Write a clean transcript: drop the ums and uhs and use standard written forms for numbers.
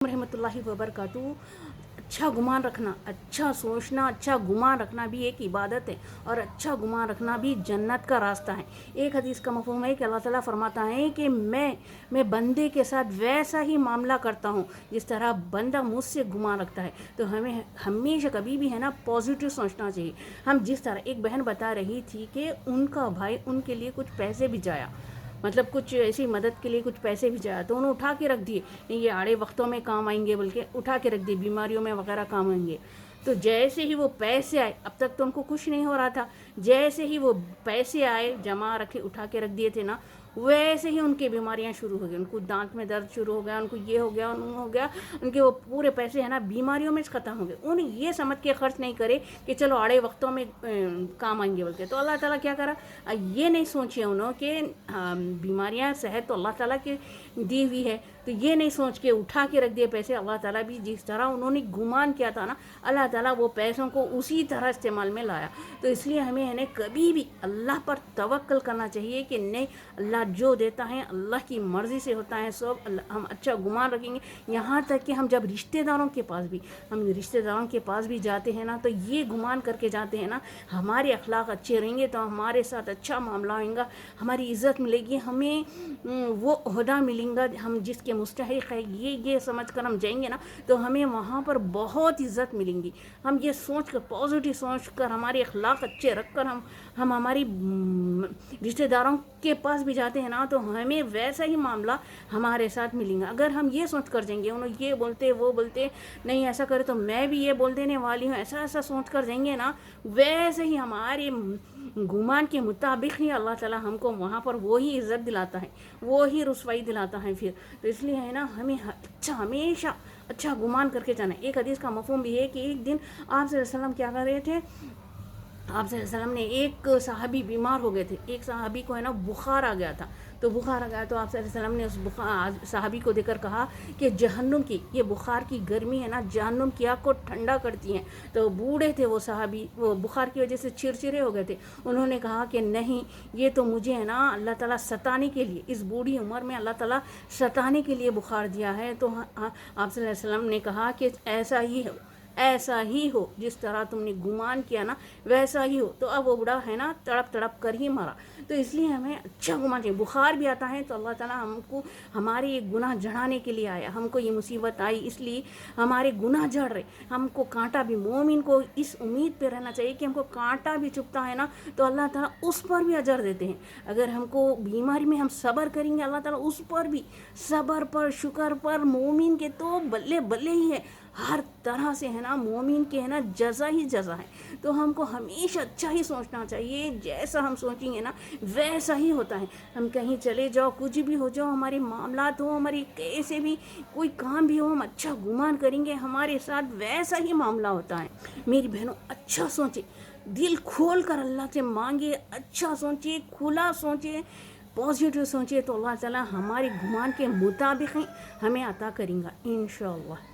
रहमत व बरकातहू। अच्छा गुमान रखना, अच्छा सोचना, अच्छा गुमान रखना भी एक इबादत है और अच्छा गुमान रखना भी जन्नत का रास्ता है। एक हदीस का मफ़हूम है कि अल्लाह ताला फरमाता है कि मैं बंदे के साथ वैसा ही मामला करता हूँ जिस तरह बंदा मुझसे गुमान रखता है। तो हमें हमेशा कभी भी है ना पॉजिटिव सोचना चाहिए। हम जिस तरह एक बहन बता रही थी कि उनका भाई उनके लिए कुछ पैसे भिजाया, मतलब कुछ ऐसी मदद के लिए कुछ पैसे भिजाया, तो उन्होंने उठा के रख दिए, नहीं ये आड़े वक्तों में काम आएंगे, बल्कि उठा के रख दिए, बीमारियों में वगैरह काम आएंगे। तो जैसे ही वो पैसे आए, अब तक तो उनको कुछ नहीं हो रहा था, जैसे ही वो पैसे आए जमा रखे उठा के रख दिए थे ना, वैसे ही उनकी बीमारियां शुरू हो गई। उनको दांत में दर्द शुरू हो गया, उनको ये हो गया, उन हो गया, उनके वो पूरे पैसे है ना बीमारियों में ख़त्म हो गए। उन्हें ये समझ के खर्च नहीं करे कि चलो आड़े वक्तों में काम आएंगे बोल के। तो अल्लाह ताला क्या करा, ये नहीं सोचे उन्होंने कि बीमारियां सेहत तो अल्लाह ताला की दी हुई है, तो ये नहीं सोच के उठा के रख दिए पैसे। अल्लाह ताला भी जिस तरह उन्होंने गुमान किया था ना, अल्लाह ताला वो पैसों को उसी तरह इस्तेमाल में लाया। तो इसलिए हमें है कभी भी अल्लाह पर तवक्कल करना चाहिए कि नहीं, अल्लाह जो देता है अल्लाह की मर्ज़ी से होता है सब। हम अच्छा गुमान रखेंगे। यहाँ तक कि हम जब रिश्तेदारों के पास भी जाते हैं ना, तो ये गुमान करके जाते हैं ना, हमारे अखलाक अच्छे रहेंगे तो हमारे साथ अच्छा मामला होगा, हमारी इज़्ज़त मिलेगी, हमें वो ओहदा मिलेगा हम जिसके मुस्तहिक है। ये समझ कर हम जाएंगे ना, तो हमें वहाँ पर बहुत इज़्ज़त मिलेंगी। हम ये सोच कर, पॉजिटिव सोच कर, हमारे अखलाक अच्छे रख कर हम हमारी रिश्तेदारों के पास भी जाते हैं ना, तो हमें वैसा ही मामला हमारे साथ मिलेगा। अगर हम ये सोच कर जाएंगे, उन्होंने ये बोलते वो बोलते, नहीं ऐसा करे तो मैं भी ये बोल देने वाली हूँ, ऐसा सोच कर जाएंगे ना, वैसे ही हमारे गुमान के मुताबिक ही अल्लाह ताला हमको वहाँ पर वो ही इज़्ज़त दिलाता है, वो ही रुसवाई दिलाता है फिर। तो इसलिए है ना हमें हमेशा अच्छा गुमान करके जाना है। एक हदीस का मफ़हूम भी है कि एक दिन आप सल्लल्लाहु अलैहि वसल्लम क्या कर रहे थे, आप सल्लल्लाहु अलैहि वसल्लम ने, एक सहाबी बीमार हो गए थे, एक सहाबी को है ना बुखार आ गया था। तो बुखार आ गया तो आप सल्लल्लाहु अलैहि वसल्लम ने उस सहाबी को देकर कहा कि जहन्नुम की ये बुखार की गर्मी है ना, जहन्नुम की आग को ठंडा करती है। तो बूढ़े थे वो सहाबी, वो बुखार की वजह से चिड़चिड़े हो गए थे। उन्होंने कहा कि नहीं, ये तो मुझे है ना अल्लाह ताला सताने के लिए, इस बूढ़ी उम्र में अल्लाह ताला सताने के लिए बुखार दिया है। तो आप सल्लल्लाहु अलैहि वसल्लम ने कहा कि ऐसा ही हो जिस तरह तुमने गुमान किया ना, वैसा ही हो। तो अब वो बूढ़ा है ना तड़प तड़प कर ही मरा। तो इसलिए हमें अच्छा गुमान चाहिए। बुखार भी आता है तो अल्लाह ताला हमको हमारे ये गुनाह झड़ाने के लिए आया, हमको ये मुसीबत आई इसलिए हमारे गुनाह झड़ रहे, हमको कांटा भी, मोमिन को इस उम्मीद पे रहना चाहिए कि हमको कांटा भी चुभता है ना, तो अल्लाह ताला उस पर भी अजर देते हैं। अगर हमको बीमारी में हम सब्र करेंगे, अल्लाह ताला उस पर भी, सब्र पर, शुक्र पर, मोमिन के तो बल्ले बल्ले ही है। हर तरह से है ना मोमिन के है ना जज़ा ही जज़ा है। तो हमको हमेशा अच्छा ही सोचना चाहिए, जैसा हम सोचेंगे ना वैसा ही होता है। हम कहीं चले जाओ, कुछ भी हो जाओ, हमारे मामलात हो, हमारी कैसे भी कोई काम भी हो, हम अच्छा गुमान करेंगे, हमारे साथ वैसा ही मामला होता है। मेरी बहनों, अच्छा सोचे, दिल खोल कर अल्लाह से मांगे, अच्छा सोचे, खुला सोचे, पॉजिटिव सोचे, तो अल्लाह ताला हमारे गुमान के मुताबिक ही हमें अता करेंगे इंशाअल्लाह।